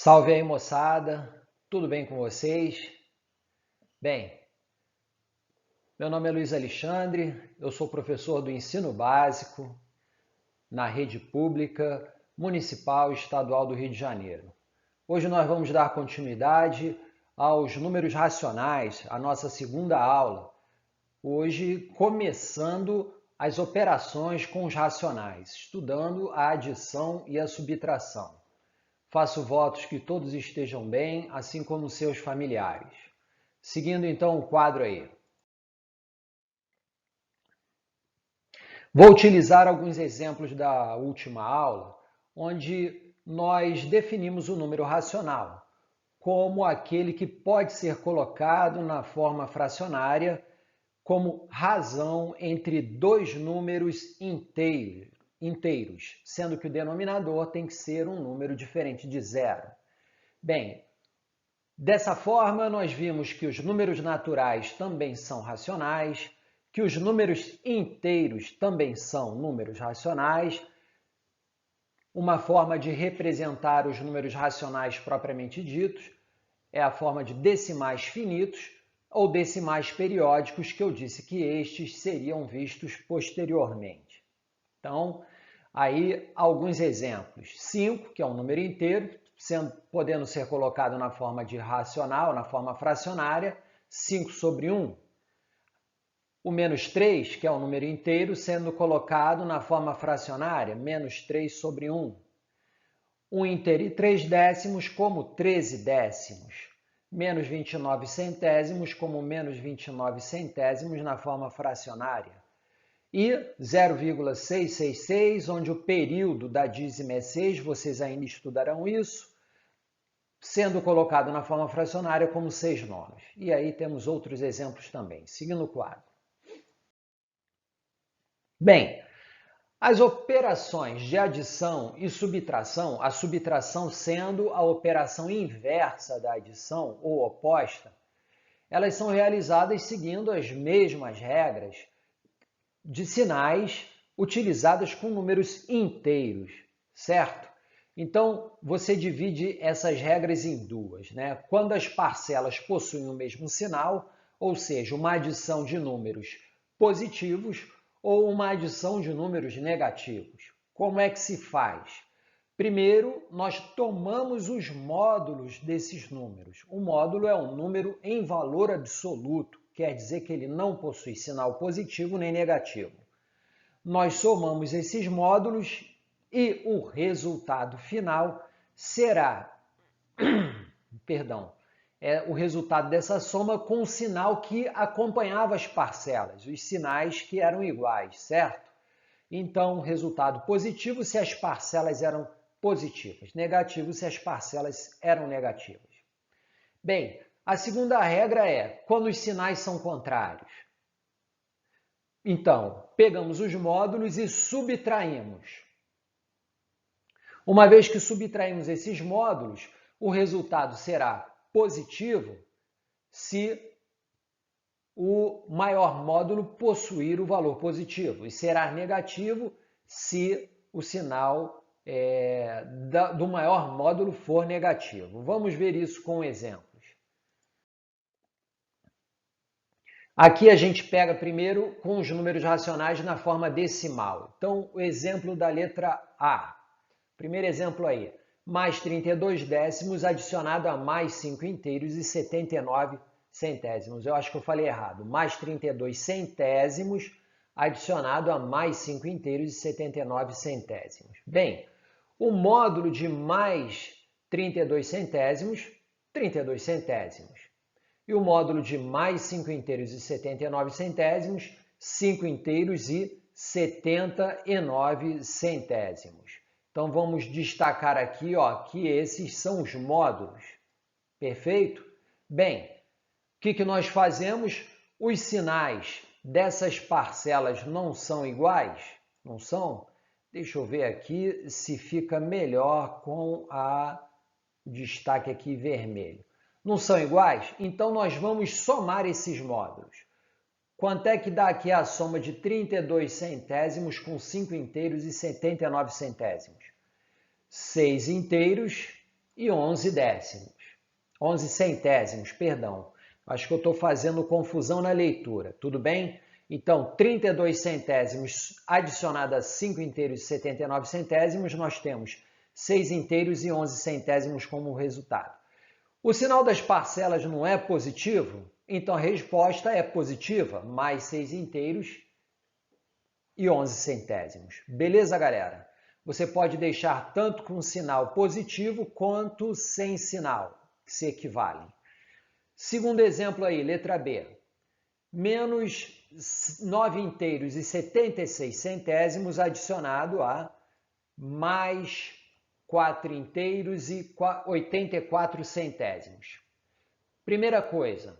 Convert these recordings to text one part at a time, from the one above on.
Salve aí, moçada! Tudo bem com vocês? Bem, meu nome é Luiz Alexandre, eu sou professor do ensino básico na rede pública municipal e estadual do Rio de Janeiro. Hoje nós vamos dar continuidade aos números racionais, a nossa segunda aula. Hoje, começando as operações com os racionais, estudando a adição e a subtração. Faço votos que todos estejam bem, assim como seus familiares. Seguindo então o quadro aí. Vou utilizar alguns exemplos da última aula, onde nós definimos o número racional como aquele que pode ser colocado na forma fracionária como razão entre dois números inteiros, sendo que o denominador tem que ser um número diferente de zero. Bem, dessa forma, nós vimos que os números naturais também são racionais, que os números inteiros também são números racionais. Uma forma de representar os números racionais propriamente ditos é a forma de decimais finitos ou decimais periódicos, que eu disse que estes seriam vistos posteriormente. Então, aí alguns exemplos. 5, que é um número inteiro, podendo ser colocado na forma de racional, na forma fracionária, 5 sobre 1. O menos 3, que é um número inteiro, sendo colocado na forma fracionária, menos 3 sobre 1. 1 inteiro e 3 décimos como 13 décimos. Menos 29 centésimos como menos 29 centésimos na forma fracionária. E 0,666, onde o período da dízima é 6, vocês ainda estudarão isso, sendo colocado na forma fracionária como 6 nonos. E aí temos outros exemplos também. Seguindo o quadro. Bem, as operações de adição e subtração, a subtração sendo a operação inversa da adição ou oposta, elas são realizadas seguindo as mesmas regras de sinais utilizadas com números inteiros, certo? Então, você divide essas regras em duas, né? Quando as parcelas possuem o mesmo sinal, ou seja, uma adição de números positivos ou uma adição de números negativos. Como é que se faz? Primeiro, nós tomamos os módulos desses números. O módulo é um número em valor absoluto, quer dizer que ele não possui sinal positivo nem negativo. Nós somamos esses módulos e o resultado final será, o resultado dessa soma com o sinal que acompanhava as parcelas, os sinais que eram iguais, certo? Então, resultado positivo se as parcelas eram positivas, negativo se as parcelas eram negativas. Bem, a segunda regra é quando os sinais são contrários. Então, pegamos os módulos e subtraímos. Uma vez que subtraímos esses módulos, o resultado será positivo se o maior módulo possuir o valor positivo e será negativo se o sinal do maior módulo for negativo. Vamos ver isso com exemplos. Aqui a gente pega primeiro com os números racionais na forma decimal. Então, o exemplo da letra A. Primeiro exemplo aí, mais 32 décimos adicionado a mais 5 inteiros e 79 centésimos. Eu acho que eu falei errado. Mais 32 centésimos adicionado a mais 5 inteiros e 79 centésimos. Bem, o módulo de mais 32 centésimos, 32 centésimos. E o módulo de mais 5 inteiros e 79 centésimos, 5 inteiros e 79 centésimos. Então, vamos destacar aqui que esses são os módulos. Perfeito? Bem, o que nós fazemos? Os sinais dessas parcelas não são iguais? Não são? Deixa eu ver aqui se fica melhor com o destaque aqui vermelho. Não são iguais? Então, nós vamos somar esses módulos. Quanto é que dá aqui a soma de 32 centésimos com 5 inteiros e 79 centésimos? 6 inteiros e 11 décimos. 11 centésimos, perdão. Acho que eu estou fazendo confusão na leitura, tudo bem? Então, 32 centésimos adicionado a 5 inteiros e 79 centésimos, nós temos 6 inteiros e 11 centésimos como resultado. O sinal das parcelas não é positivo? Então, a resposta é positiva, mais 6 inteiros e 11 centésimos. Beleza, galera? Você pode deixar tanto com sinal positivo quanto sem sinal, que se equivalem. Segundo exemplo aí, letra B. Menos 9 inteiros e 76 centésimos adicionado a mais 4 inteiros e 84 centésimos. Primeira coisa,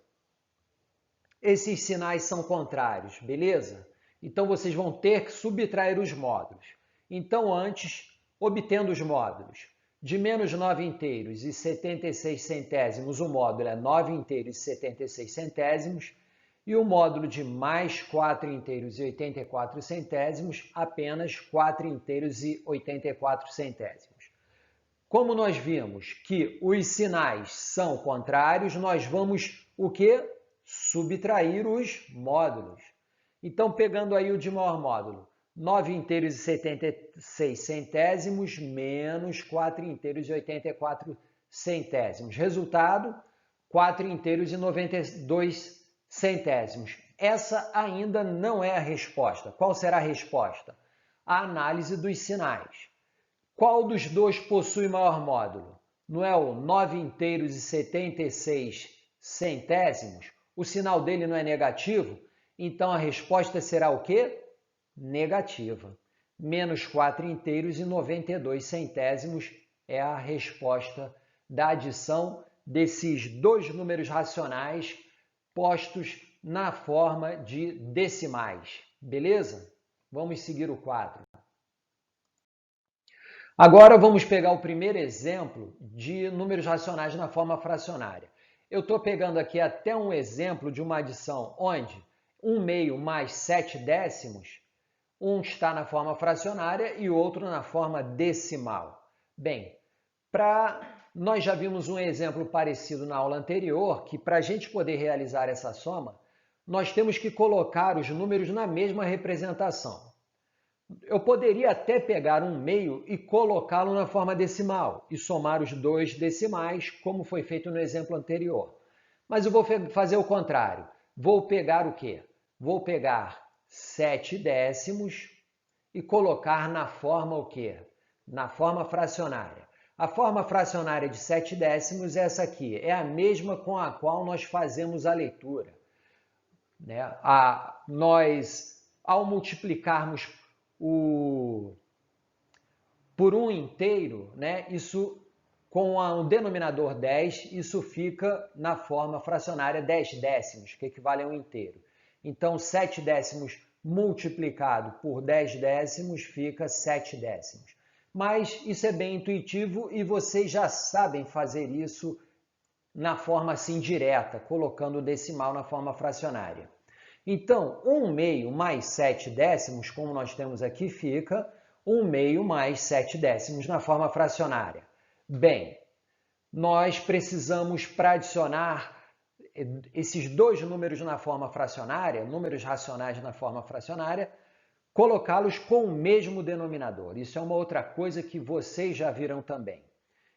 esses sinais são contrários, beleza? Então, vocês vão ter que subtrair os módulos. Então, antes, obtendo os módulos, de menos 9 inteiros e 76 centésimos, o módulo é 9 inteiros e 76 centésimos, e o módulo de mais 4 inteiros e 84 centésimos, apenas 4 inteiros e 84 centésimos. Como nós vimos que os sinais são contrários, nós vamos o quê? Subtrair os módulos. Então, pegando aí o de maior módulo, 9 inteiros e 76 centésimos menos 4 inteiros e 84 centésimos. Resultado, 4 inteiros e 92 centésimos. Essa ainda não é a resposta. Qual será a resposta? A análise dos sinais. Qual dos dois possui maior módulo? Não é o 9 inteiros e 76 centésimos? O sinal dele não é negativo? Então, a resposta será o quê? Negativa. Menos 4 inteiros e 92 centésimos é a resposta da adição desses dois números racionais postos na forma de decimais. Beleza? Vamos seguir o quadro. Agora vamos pegar o primeiro exemplo de números racionais na forma fracionária. Eu estou pegando aqui até um exemplo de uma adição onde 1/2 mais 7 décimos, um está na forma fracionária e o outro na forma decimal. Bem, nós já vimos um exemplo parecido na aula anterior, que para a gente poder realizar essa soma, nós temos que colocar os números na mesma representação. Eu poderia até pegar 1/2 e colocá-lo na forma decimal e somar os dois decimais, como foi feito no exemplo anterior. Mas eu vou fazer o contrário. Vou pegar o quê? Vou pegar 7 décimos e colocar na forma o quê? Na forma fracionária. A forma fracionária de 7 décimos é essa aqui. É a mesma com a qual nós fazemos a leitura. Nós, ao multiplicarmos por um inteiro, isso com o denominador 10, isso fica na forma fracionária 10 décimos, que equivale a um inteiro. Então, 7 décimos multiplicado por 10 décimos fica 7 décimos. Mas isso é bem intuitivo e vocês já sabem fazer isso na forma assim direta, colocando o decimal na forma fracionária. Então, 1/2 mais 7 décimos, como nós temos aqui, fica 1/2 mais 7 décimos na forma fracionária. Bem, nós precisamos, para adicionar esses dois números na forma fracionária, números racionais na forma fracionária, colocá-los com o mesmo denominador. Isso é uma outra coisa que vocês já viram também.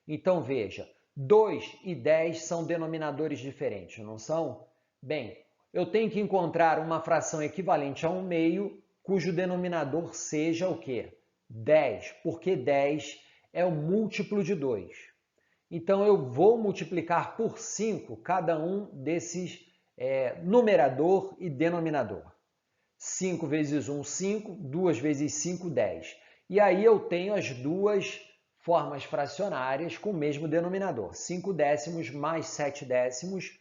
Então, veja, 2 e 10 são denominadores diferentes, não são? Bem, eu tenho que encontrar uma fração equivalente a 1/2, cujo denominador seja o quê? 10, porque 10 é o múltiplo de 2. Então, eu vou multiplicar por 5 cada um desses numerador e denominador. 5 vezes 1, 5, 2 vezes 5, 10. E aí eu tenho as duas formas fracionárias com o mesmo denominador. 5 décimos mais 7 décimos,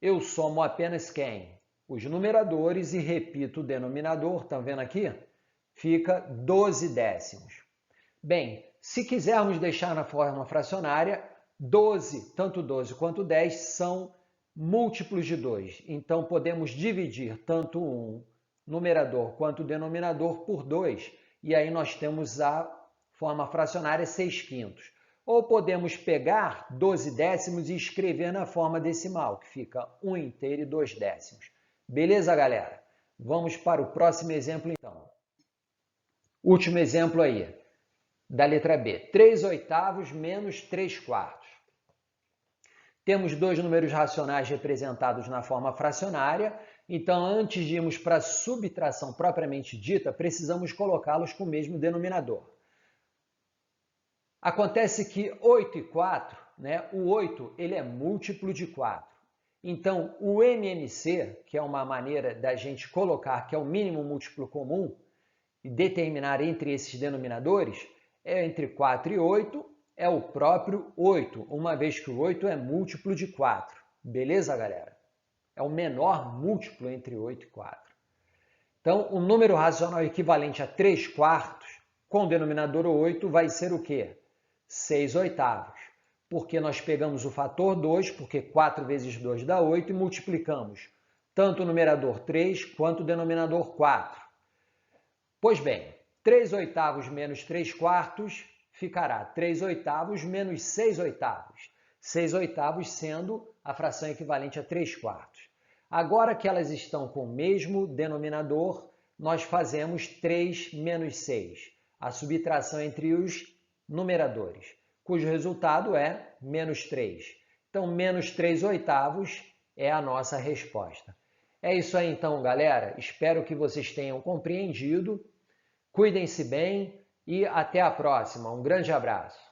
eu somo apenas quem? Os numeradores e repito o denominador, estão vendo aqui? Fica 12 décimos. Bem, se quisermos deixar na forma fracionária, 12, tanto 12 quanto 10, são múltiplos de 2. Então, podemos dividir tanto um numerador quanto o denominador por 2. E aí nós temos a forma fracionária 6/5. Ou podemos pegar 12 décimos e escrever na forma decimal, que fica 1 inteiro e 2 décimos. Beleza, galera? Vamos para o próximo exemplo, então. Último exemplo aí, da letra B. 3 oitavos menos 3 quartos. Temos dois números racionais representados na forma fracionária, então antes de irmos para a subtração propriamente dita, precisamos colocá-los com o mesmo denominador. Acontece que 8 e 4, o 8 ele é múltiplo de 4. Então, o MMC, que é uma maneira da gente colocar que é o mínimo múltiplo comum e determinar entre esses denominadores, é entre 4 e 8, é o próprio 8, uma vez que o 8 é múltiplo de 4. Beleza, galera? É o menor múltiplo entre 8 e 4. Então, o número racional equivalente a 3 quartos, com o denominador 8, vai ser o quê? 6 oitavos. Porque nós pegamos o fator 2, porque 4 vezes 2 dá 8, e multiplicamos tanto o numerador 3 quanto o denominador 4. Pois bem, 3 oitavos menos 3 quartos ficará 3 oitavos menos 6 oitavos. 6 oitavos sendo a fração equivalente a 3 quartos. Agora que elas estão com o mesmo denominador, nós fazemos 3 menos 6, a subtração entre os numeradores, cujo resultado é menos 3. Então, menos 3 oitavos é a nossa resposta. É isso aí então, galera. Espero que vocês tenham compreendido. Cuidem-se bem e até a próxima. Um grande abraço.